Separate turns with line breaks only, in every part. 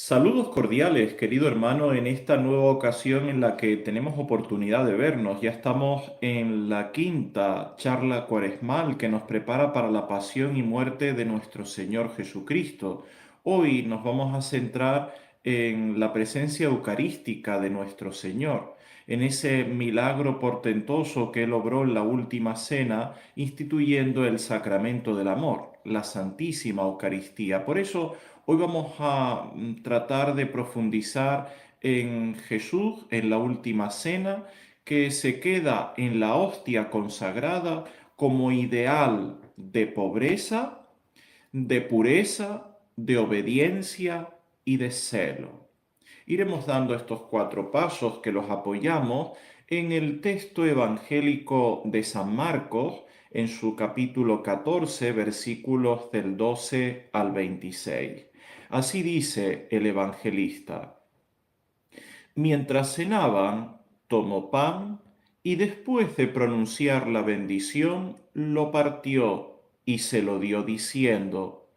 Saludos cordiales, querido hermano, en esta nueva ocasión en la que tenemos oportunidad de vernos. Ya estamos en la quinta charla cuaresmal que nos prepara para la pasión y muerte de nuestro Señor Jesucristo. Hoy nos vamos a centrar en la presencia eucarística de nuestro Señor, en ese milagro portentoso que Él obró en la última cena, instituyendo el sacramento del amor, la Santísima Eucaristía. Por eso, hoy vamos a tratar de profundizar en Jesús, en la última cena, que se queda en la hostia consagrada como ideal de pobreza, de pureza, de obediencia y de celo. Iremos dando estos cuatro pasos que los apoyamos en el texto evangélico de San Marcos, en su capítulo 14, versículos del 12 al 26. Así dice el evangelista: Mientras cenaban, tomó pan y después de pronunciar la bendición, lo partió y se lo dio diciendo: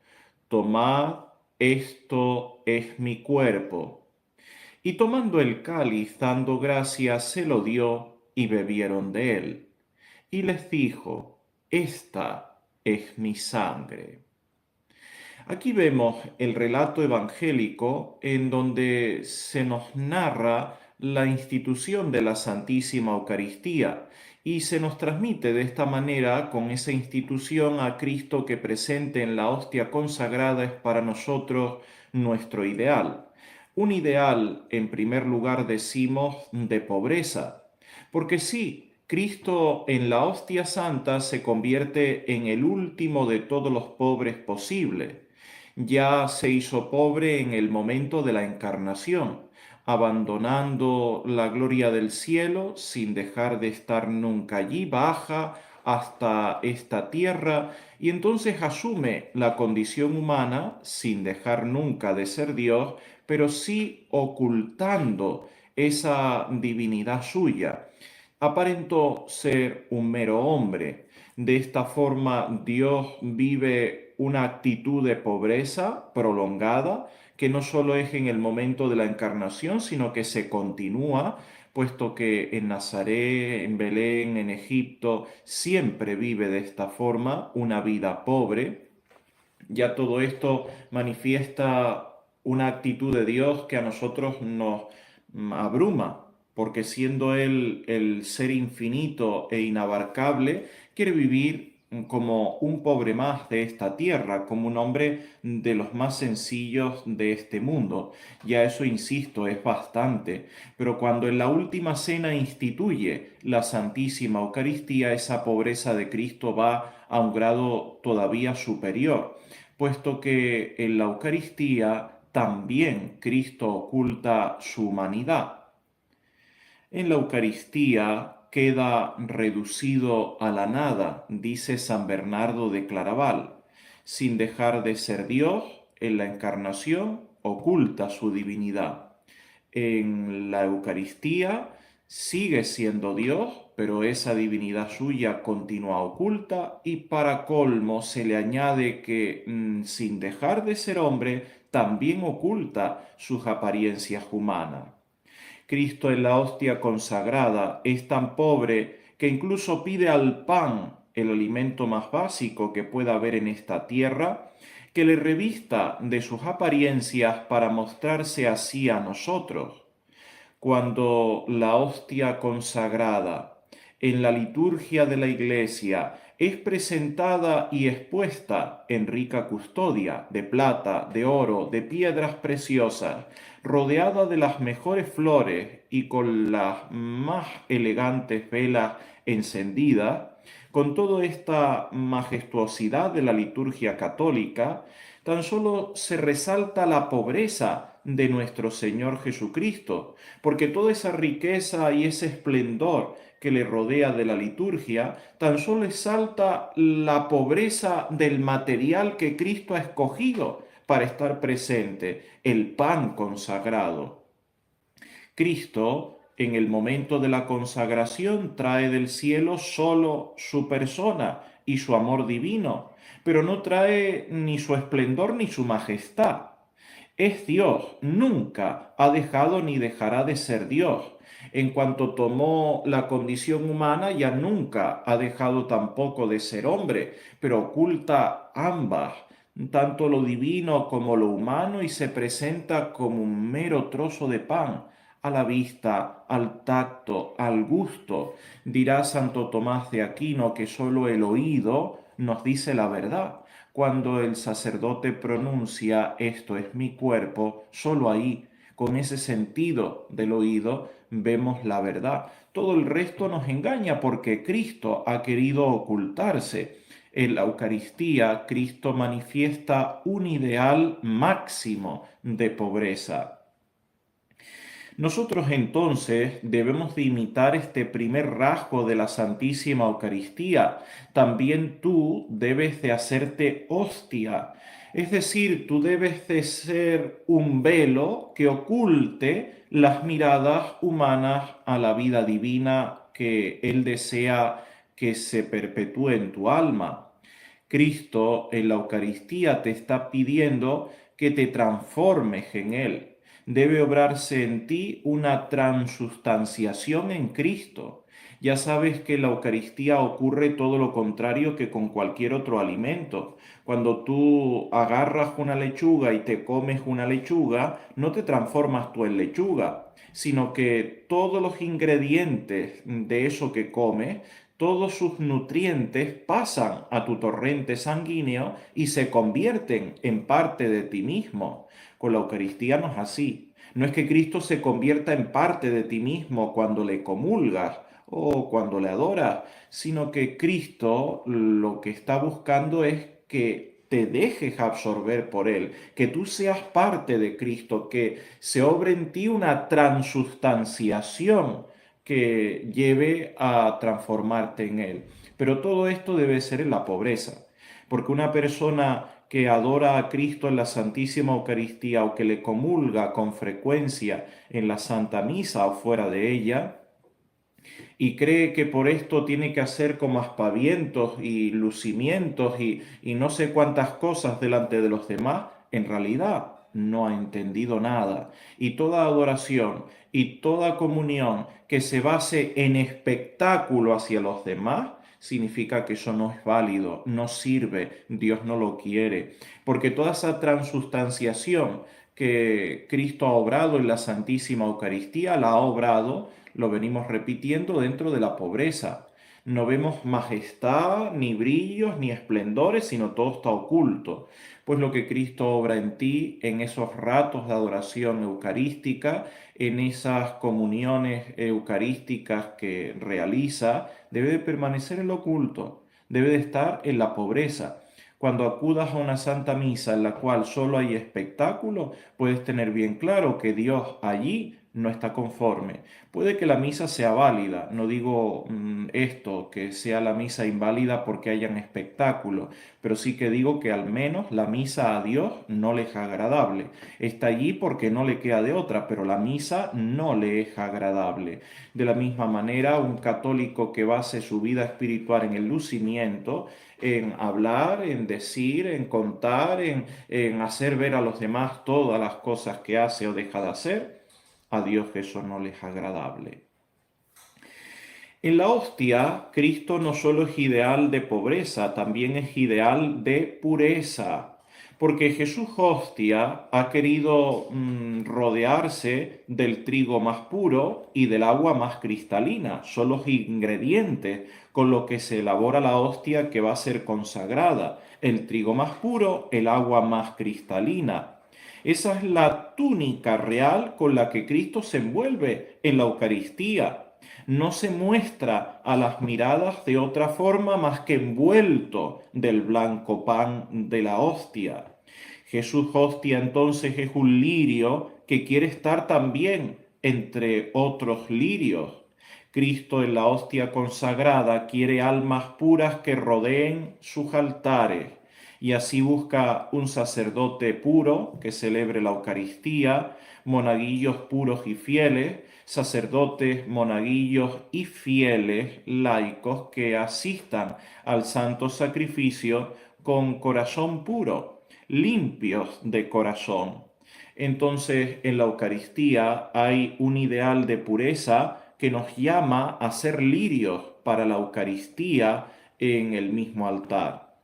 Tomad, esto es mi cuerpo. Y tomando el cáliz, dando gracias, se lo dio y bebieron de él. Y les dijo: Esta es mi sangre. Aquí vemos el relato evangélico en donde se nos narra la institución de la Santísima Eucaristía y se nos transmite de esta manera, con esa institución, a Cristo que presente en la hostia consagrada es para nosotros nuestro ideal. Un ideal, en primer lugar, decimos, de pobreza, porque sí, Cristo en la hostia santa se convierte en el último de todos los pobres posibles. Ya se hizo pobre en el momento de la encarnación, abandonando la gloria del cielo sin dejar de estar nunca allí, baja hasta esta tierra y entonces asume la condición humana sin dejar nunca de ser Dios, pero sí ocultando esa divinidad suya. Aparentó ser un mero hombre. De esta forma, Dios vive una actitud de pobreza prolongada, que no solo es en el momento de la encarnación, sino que se continúa, puesto que en Nazaret, en Belén, en Egipto, siempre vive de esta forma una vida pobre. Ya todo esto manifiesta una actitud de Dios que a nosotros nos abruma, porque siendo Él el ser infinito e inabarcable, quiere vivir como un pobre más de esta tierra, como un hombre de los más sencillos de este mundo. Ya eso, insisto, es bastante. Pero cuando en la última cena instituye la Santísima Eucaristía, esa pobreza de Cristo va a un grado todavía superior, puesto que en la Eucaristía también Cristo oculta su humanidad. En la Eucaristía queda reducido a la nada, dice San Bernardo de Claraval. Sin dejar de ser Dios, en la encarnación oculta su divinidad. En la Eucaristía sigue siendo Dios, pero esa divinidad suya continúa oculta y para colmo se le añade que sin dejar de ser hombre, también oculta sus apariencias humanas. Cristo en la hostia consagrada es tan pobre que incluso pide al pan, el alimento más básico que pueda haber en esta tierra, que le revista de sus apariencias para mostrarse así a nosotros. Cuando la hostia consagrada en la liturgia de la Iglesia es presentada y expuesta en rica custodia de plata, de oro, de piedras preciosas, rodeada de las mejores flores y con las más elegantes velas encendidas, con toda esta majestuosidad de la liturgia católica, tan solo se resalta la pobreza de nuestro Señor Jesucristo, porque toda esa riqueza y ese esplendor que le rodea de la liturgia, tan solo exalta la pobreza del material que Cristo ha escogido para estar presente, el pan consagrado. Cristo, en el momento de la consagración, trae del cielo solo su persona y su amor divino, pero no trae ni su esplendor ni su majestad. Es Dios, nunca ha dejado ni dejará de ser Dios. En cuanto tomó la condición humana, ya nunca ha dejado tampoco de ser hombre, pero oculta ambas, tanto lo divino como lo humano, y se presenta como un mero trozo de pan, a la vista, al tacto, al gusto. Dirá Santo Tomás de Aquino que sólo el oído nos dice la verdad. Cuando el sacerdote pronuncia esto es mi cuerpo, sólo ahí, con ese sentido del oído, vemos la verdad. Todo el resto nos engaña porque Cristo ha querido ocultarse. En la Eucaristía, Cristo manifiesta un ideal máximo de pobreza. Nosotros entonces debemos de imitar este primer rasgo de la Santísima Eucaristía. También tú debes de hacerte hostia. Es decir, tú debes de ser un velo que oculte las miradas humanas a la vida divina que Él desea que se perpetúe en tu alma. Cristo en la Eucaristía te está pidiendo que te transformes en Él. Debe obrarse en ti una transustanciación en Cristo. Ya sabes que en la Eucaristía ocurre todo lo contrario que con cualquier otro alimento. Cuando tú agarras una lechuga y te comes una lechuga, no te transformas tú en lechuga, sino que todos los ingredientes de eso que comes, todos sus nutrientes pasan a tu torrente sanguíneo y se convierten en parte de ti mismo. Con la Eucaristía no es así. No es que Cristo se convierta en parte de ti mismo cuando le comulgas o cuando le adoras, sino que Cristo lo que está buscando es que te dejes absorber por Él, que tú seas parte de Cristo, que se obre en ti una transustanciación que lleve a transformarte en Él. Pero todo esto debe ser en la pobreza, porque una persona que adora a Cristo en la Santísima Eucaristía o que le comulga con frecuencia en la Santa Misa o fuera de ella, y cree que por esto tiene que hacer como aspavientos y lucimientos y no sé cuántas cosas delante de los demás, en realidad no ha entendido nada. Y toda adoración y toda comunión que se base en espectáculo hacia los demás, significa que eso no es válido, no sirve, Dios no lo quiere, porque toda esa transustanciación que Cristo ha obrado en la Santísima Eucaristía, la ha obrado, lo venimos repitiendo, dentro de la pobreza. No vemos majestad, ni brillos, ni esplendores, sino todo está oculto. Pues lo que Cristo obra en ti, en esos ratos de adoración eucarística, en esas comuniones eucarísticas que realiza, debe de permanecer en lo oculto, debe de estar en la pobreza. Cuando acudas a una santa misa en la cual solo hay espectáculo, puedes tener bien claro que Dios allí no está conforme. Puede que la misa sea válida, no digo esto, que sea la misa inválida porque hayan espectáculo, pero sí que digo que al menos la misa a Dios no le es agradable. Está allí porque no le queda de otra, pero la misa no le es agradable. De la misma manera, un católico que base su vida espiritual en el lucimiento, en hablar, en decir, en contar, en hacer ver a los demás todas las cosas que hace o deja de hacer, a Dios eso no le es agradable. En la hostia, Cristo no solo es ideal de pobreza, también es ideal de pureza, porque Jesús hostia ha querido rodearse del trigo más puro y del agua más cristalina. Son los ingredientes con los que se elabora la hostia que va a ser consagrada. El trigo más puro, el agua más cristalina. Esa es la túnica real con la que Cristo se envuelve en la Eucaristía. No se muestra a las miradas de otra forma más que envuelto del blanco pan de la hostia. Jesús hostia entonces es un lirio que quiere estar también entre otros lirios. Cristo en la hostia consagrada quiere almas puras que rodeen sus altares y así busca un sacerdote puro que celebre la Eucaristía, monaguillos puros y fieles, sacerdotes, monaguillos y fieles laicos que asistan al santo sacrificio con corazón puro, limpios de corazón. Entonces, en la Eucaristía hay un ideal de pureza que nos llama a ser lirios para la Eucaristía en el mismo altar.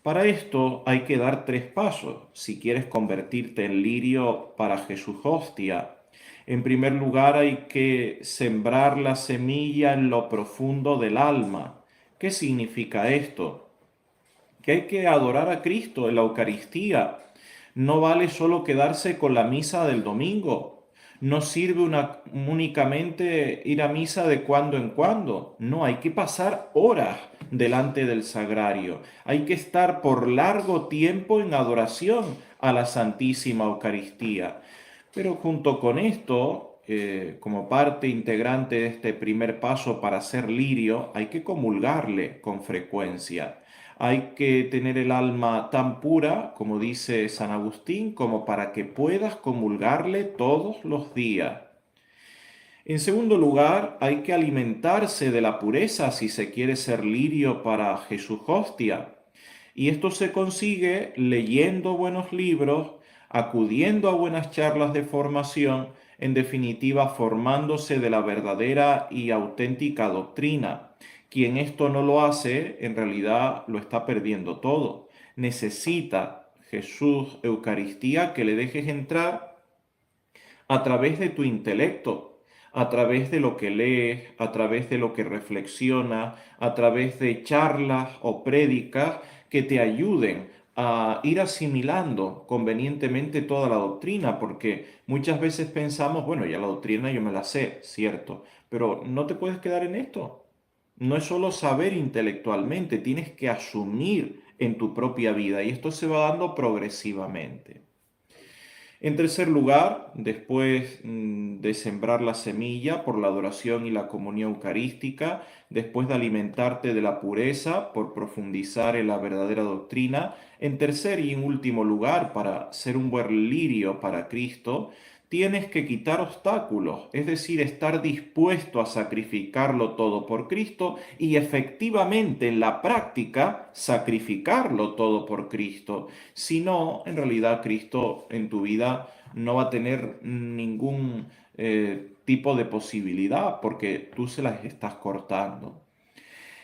Para esto hay que dar tres pasos si quieres convertirte en lirio para Jesús hostia. En primer lugar hay que sembrar la semilla en lo profundo del alma. ¿Qué significa esto? Que hay que adorar a Cristo en la Eucaristía. No vale solo quedarse con la misa del domingo. No sirve únicamente ir a misa de cuando en cuando. No, hay que pasar horas delante del sagrario. Hay que estar por largo tiempo en adoración a la Santísima Eucaristía. Pero junto con esto, como parte integrante de este primer paso para ser lirio, hay que comulgarle con frecuencia. Hay que tener el alma tan pura, como dice San Agustín, como para que puedas comulgarle todos los días. En segundo lugar, hay que alimentarse de la pureza si se quiere ser lirio para Jesús hostia. Y esto se consigue leyendo buenos libros, acudiendo a buenas charlas de formación, en definitiva, formándose de la verdadera y auténtica doctrina. Quien esto no lo hace, en realidad lo está perdiendo todo. Necesita Jesús, Eucaristía, que le dejes entrar a través de tu intelecto, a través de lo que lees, a través de lo que reflexionas, a través de charlas o prédicas que te ayuden a ir asimilando convenientemente toda la doctrina, porque muchas veces pensamos, bueno, ya la doctrina yo me la sé, cierto, pero no te puedes quedar en esto. No es solo saber intelectualmente, tienes que asumir en tu propia vida y esto se va dando progresivamente. En tercer lugar, después de sembrar la semilla por la adoración y la comunión eucarística, después de alimentarte de la pureza por profundizar en la verdadera doctrina, en tercer y en último lugar, para ser un buen lirio para Cristo, tienes que quitar obstáculos, es decir, estar dispuesto a sacrificarlo todo por Cristo y efectivamente en la práctica sacrificarlo todo por Cristo. Si no, en realidad Cristo en tu vida no va a tener ningún tipo de posibilidad porque tú se las estás cortando.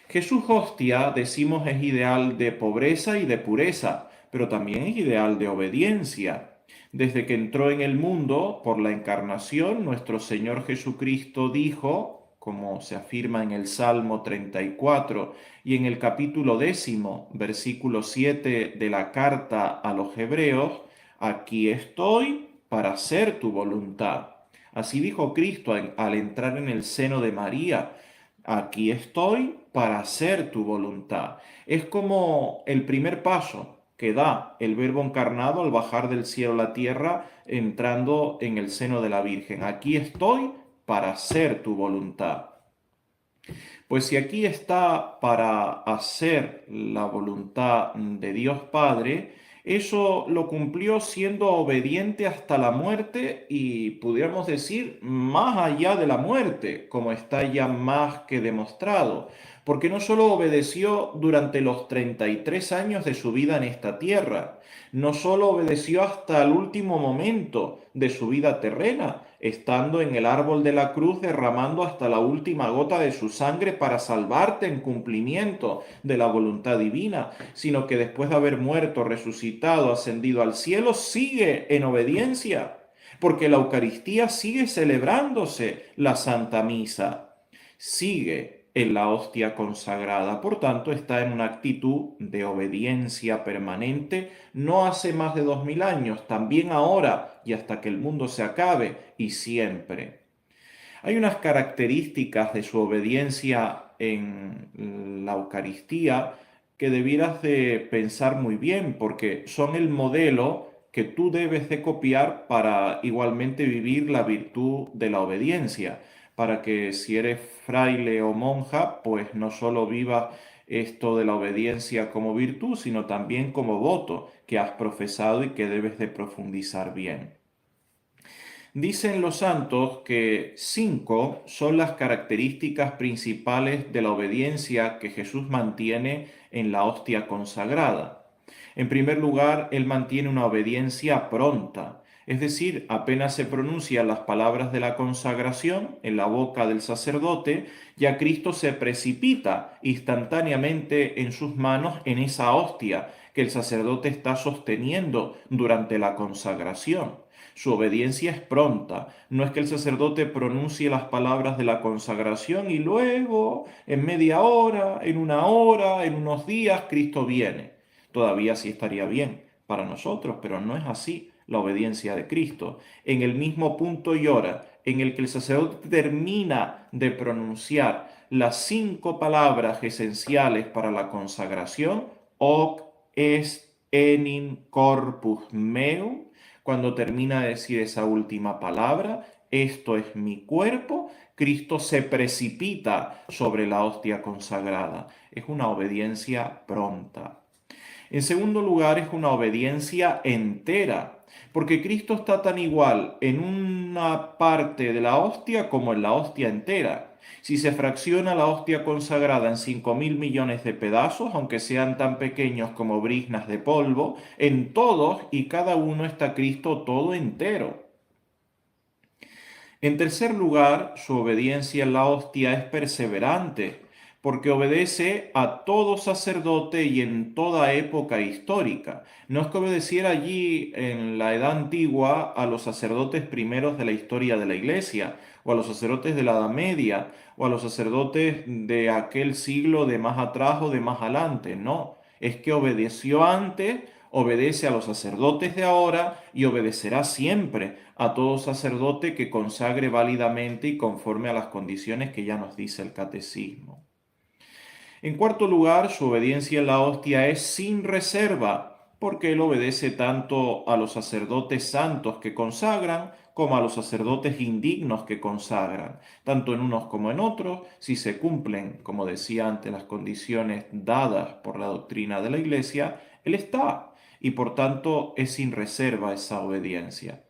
Jesús hostia, decimos, es ideal de pobreza y de pureza, pero también es ideal de obediencia. Desde que entró en el mundo por la encarnación, nuestro Señor Jesucristo dijo, como se afirma en el Salmo 34 y en el capítulo 10, versículo 7 de la carta a los Hebreos, aquí estoy para hacer tu voluntad. Así dijo Cristo al entrar en el seno de María. Aquí estoy para hacer tu voluntad. Es como el primer paso que da el Verbo encarnado al bajar del cielo a la tierra, entrando en el seno de la Virgen. Aquí estoy para hacer tu voluntad. Pues si aquí está para hacer la voluntad de Dios Padre, eso lo cumplió siendo obediente hasta la muerte y pudiéramos decir más allá de la muerte, como está ya más que demostrado, porque no solo obedeció durante los 33 años de su vida en esta tierra, no solo obedeció hasta el último momento de su vida terrena, estando en el árbol de la cruz derramando hasta la última gota de su sangre para salvarte en cumplimiento de la voluntad divina, sino que después de haber muerto, resucitado, ascendido al cielo, sigue en obediencia, porque la Eucaristía sigue celebrándose, la Santa Misa sigue en la hostia consagrada, por tanto está en una actitud de obediencia permanente, no hace más de 2000 años, también ahora y hasta que el mundo se acabe y siempre. Hay unas características de su obediencia en la Eucaristía que debieras de pensar muy bien porque son el modelo que tú debes de copiar para igualmente vivir la virtud de la obediencia, para que si eres fraile o monja, pues no solo vivas esto de la obediencia como virtud, sino también como voto que has profesado y que debes de profundizar bien. Dicen los santos que 5 son las características principales de la obediencia que Jesús mantiene en la hostia consagrada. En primer lugar, Él mantiene una obediencia pronta, Es decir, apenas se pronuncian las palabras de la consagración en la boca del sacerdote, ya Cristo se precipita instantáneamente en sus manos en esa hostia que el sacerdote está sosteniendo durante la consagración. Su obediencia es pronta. No es que el sacerdote pronuncie las palabras de la consagración y luego, en media hora, en una hora, en unos días, Cristo viene. Todavía sí estaría bien para nosotros, pero no es así la obediencia de Cristo. En el mismo punto y hora en el que el sacerdote termina de pronunciar las 5 palabras esenciales para la consagración, hoc est enim corpus meum, cuando termina de decir esa última palabra, esto es mi cuerpo, Cristo se precipita sobre la hostia consagrada. Es una obediencia pronta. En segundo lugar, es una obediencia entera, porque Cristo está tan igual en una parte de la hostia como en la hostia entera. Si se fracciona la hostia consagrada en 5.000 millones de pedazos, aunque sean tan pequeños como briznas de polvo, en todos y cada uno está Cristo todo entero. En tercer lugar, su obediencia en la hostia es perseverante, porque obedece a todo sacerdote y en toda época histórica. No es que obedeciera allí en la Edad Antigua a los sacerdotes primeros de la historia de la Iglesia, o a los sacerdotes de la Edad Media, o a los sacerdotes de aquel siglo de más atrás o de más adelante. No, es que obedeció antes, obedece a los sacerdotes de ahora y obedecerá siempre a todo sacerdote que consagre válidamente y conforme a las condiciones que ya nos dice el catecismo. En cuarto lugar, su obediencia en la hostia es sin reserva, porque él obedece tanto a los sacerdotes santos que consagran como a los sacerdotes indignos que consagran, tanto en unos como en otros, si se cumplen, como decía antes, las condiciones dadas por la doctrina de la Iglesia, él está, y por tanto es sin reserva esa obediencia.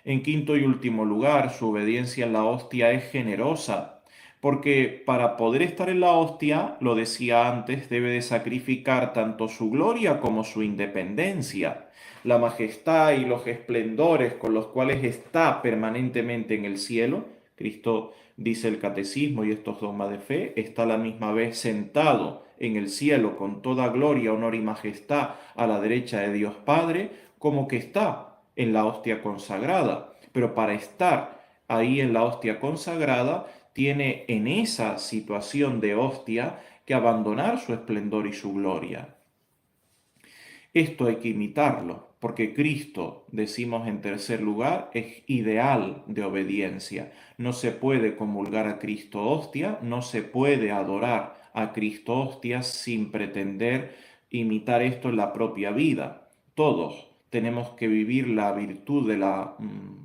En quinto y último lugar, su obediencia en la hostia es generosa, porque para poder estar en la hostia, lo decía antes, debe de sacrificar tanto su gloria como su independencia, la majestad y los esplendores con los cuales está permanentemente en el cielo. Cristo, dice el catecismo y estos dogmas de fe, está a la misma vez sentado en el cielo con toda gloria, honor y majestad a la derecha de Dios Padre, como que está en la hostia consagrada. Pero para estar ahí en la hostia consagrada, tiene en esa situación de hostia que abandonar su esplendor y su gloria. Esto hay que imitarlo, porque Cristo, decimos en tercer lugar, es ideal de obediencia. No se puede comulgar a Cristo hostia, no se puede adorar a Cristo hostia sin pretender imitar esto en la propia vida. Todos tenemos que vivir la virtud de la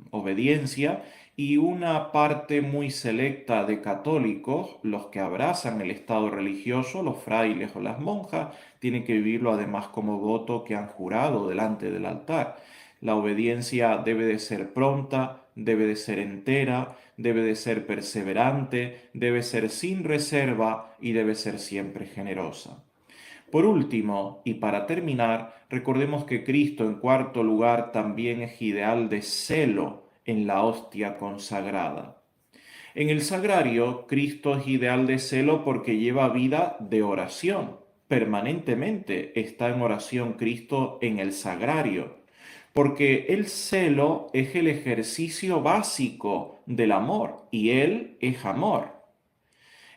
obediencia y una parte muy selecta de católicos, los que abrazan el estado religioso, los frailes o las monjas, tienen que vivirlo además como voto que han jurado delante del altar. La obediencia debe de ser pronta, debe de ser entera, debe de ser perseverante, debe ser sin reserva y debe ser siempre generosa. Por último, y para terminar, recordemos que Cristo en cuarto lugar también es ideal de celo en la hostia consagrada. En el sagrario, Cristo es ideal de celo porque lleva vida de oración. Permanentemente está en oración Cristo en el sagrario, porque el celo es el ejercicio básico del amor y Él es amor.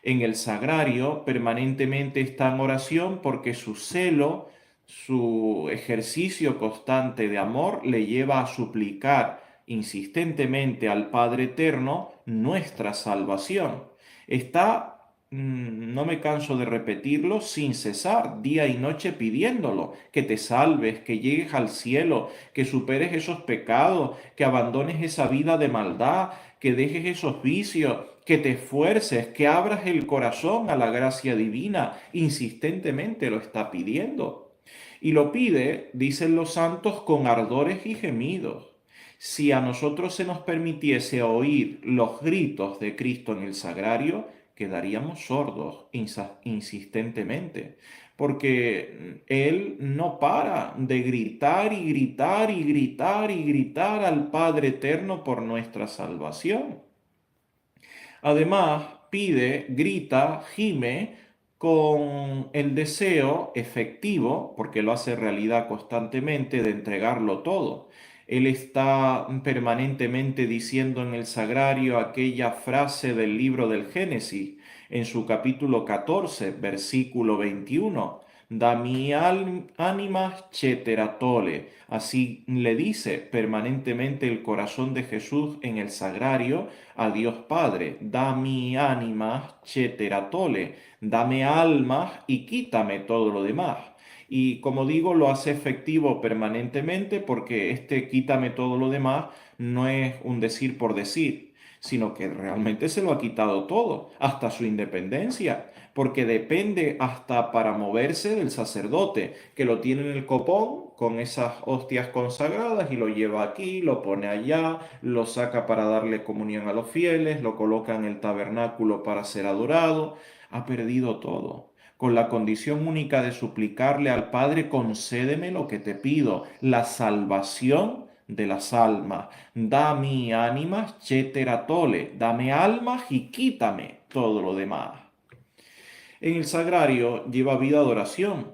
En el sagrario permanentemente está en oración porque su celo, su ejercicio constante de amor le lleva a suplicar insistentemente al Padre Eterno nuestra salvación. Está, no me canso de repetirlo, sin cesar, día y noche pidiéndolo, que te salves, que llegues al cielo, que superes esos pecados, que abandones esa vida de maldad, que dejes esos vicios, que te esfuerces, que abras el corazón a la gracia divina. Insistentemente lo está pidiendo. Y lo pide, dicen los santos, con ardores y gemidos. Si a nosotros se nos permitiese oír los gritos de Cristo en el sagrario, quedaríamos sordos insistentemente, porque él no para de gritar y gritar y gritar y gritar al Padre Eterno por nuestra salvación. Además, pide, grita, gime con el deseo efectivo, porque lo hace realidad constantemente, de entregarlo todo. Él está permanentemente diciendo en el sagrario aquella frase del libro del Génesis, en su capítulo 14, versículo 21. Da mi ánima cheteratole. Así le dice permanentemente el corazón de Jesús en el sagrario a Dios Padre. Da mi ánima cheteratole. Dame almas y quítame todo lo demás. Y como digo, lo hace efectivo permanentemente porque este quítame todo lo demás no es un decir por decir, sino que realmente se lo ha quitado todo, hasta su independencia, porque depende hasta para moverse del sacerdote, que lo tiene en el copón con esas hostias consagradas y lo lleva aquí, lo pone allá, lo saca para darle comunión a los fieles, lo coloca en el tabernáculo para ser adorado. Ha perdido todo con la condición única de suplicarle al Padre: concédeme lo que te pido, la salvación de las almas. Da mi ánimas cheteratole, dame almas y quítame todo lo demás. En el sagrario lleva vida de oración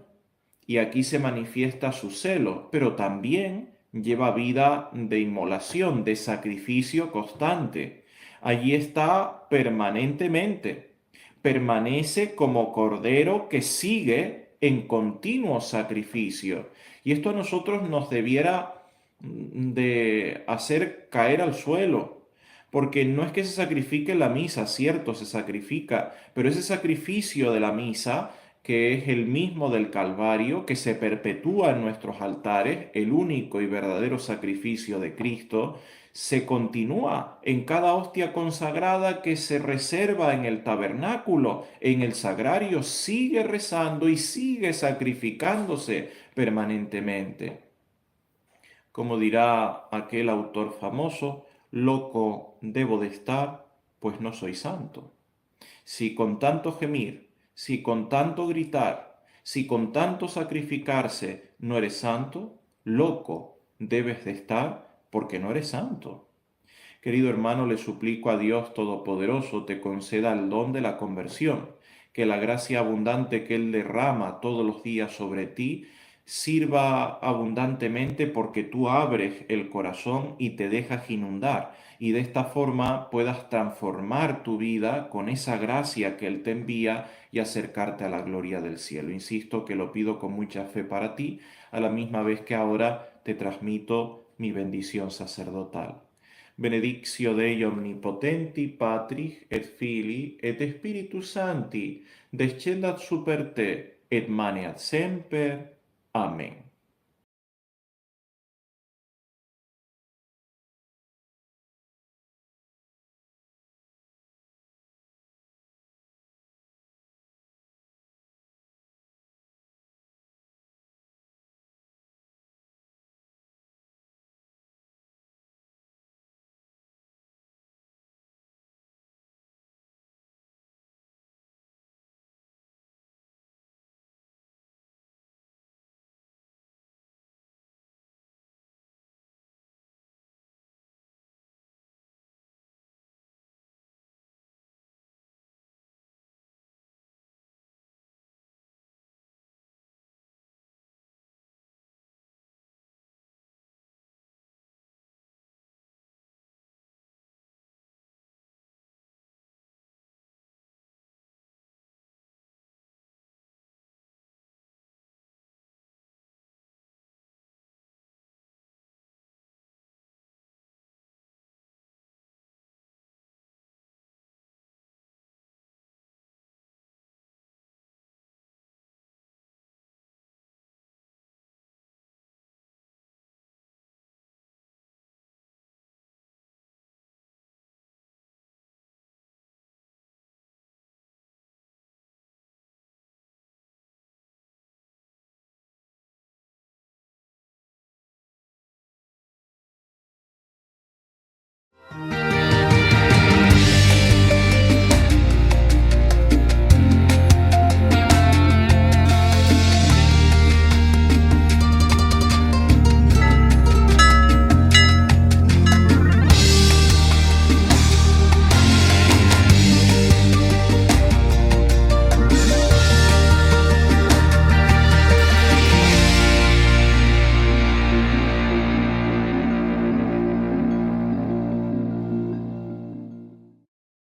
y aquí se manifiesta su celo, pero también lleva vida de inmolación, de sacrificio constante. Allí está permanentemente, permanece como cordero que sigue en continuo sacrificio. Y esto a nosotros nos debiera de hacer caer al suelo, porque no es que se sacrifique la misa, cierto, se sacrifica, pero ese sacrificio de la misa, que es el mismo del Calvario, que se perpetúa en nuestros altares, el único y verdadero sacrificio de Cristo, se continúa en cada hostia consagrada que se reserva en el tabernáculo, en el sagrario, sigue rezando y sigue sacrificándose permanentemente. Como dirá aquel autor famoso, loco debo de estar, pues no soy santo. Si con tanto gemir, si con tanto gritar, si con tanto sacrificarse no eres santo, loco debes de estar porque no eres santo. Querido hermano, le suplico a Dios Todopoderoso te conceda el don de la conversión, que la gracia abundante que Él derrama todos los días sobre ti sirva abundantemente porque tú abres el corazón y te dejas inundar, y de esta forma puedas transformar tu vida con esa gracia que Él te envía y acercarte a la gloria del cielo. Insisto que lo pido con mucha fe para ti, a la misma vez que ahora te transmito mi bendición sacerdotal. Benedictio Dei omnipotenti, Patris et Filii et Spiritus Sancti, descendat super te et maneat semper. Amén.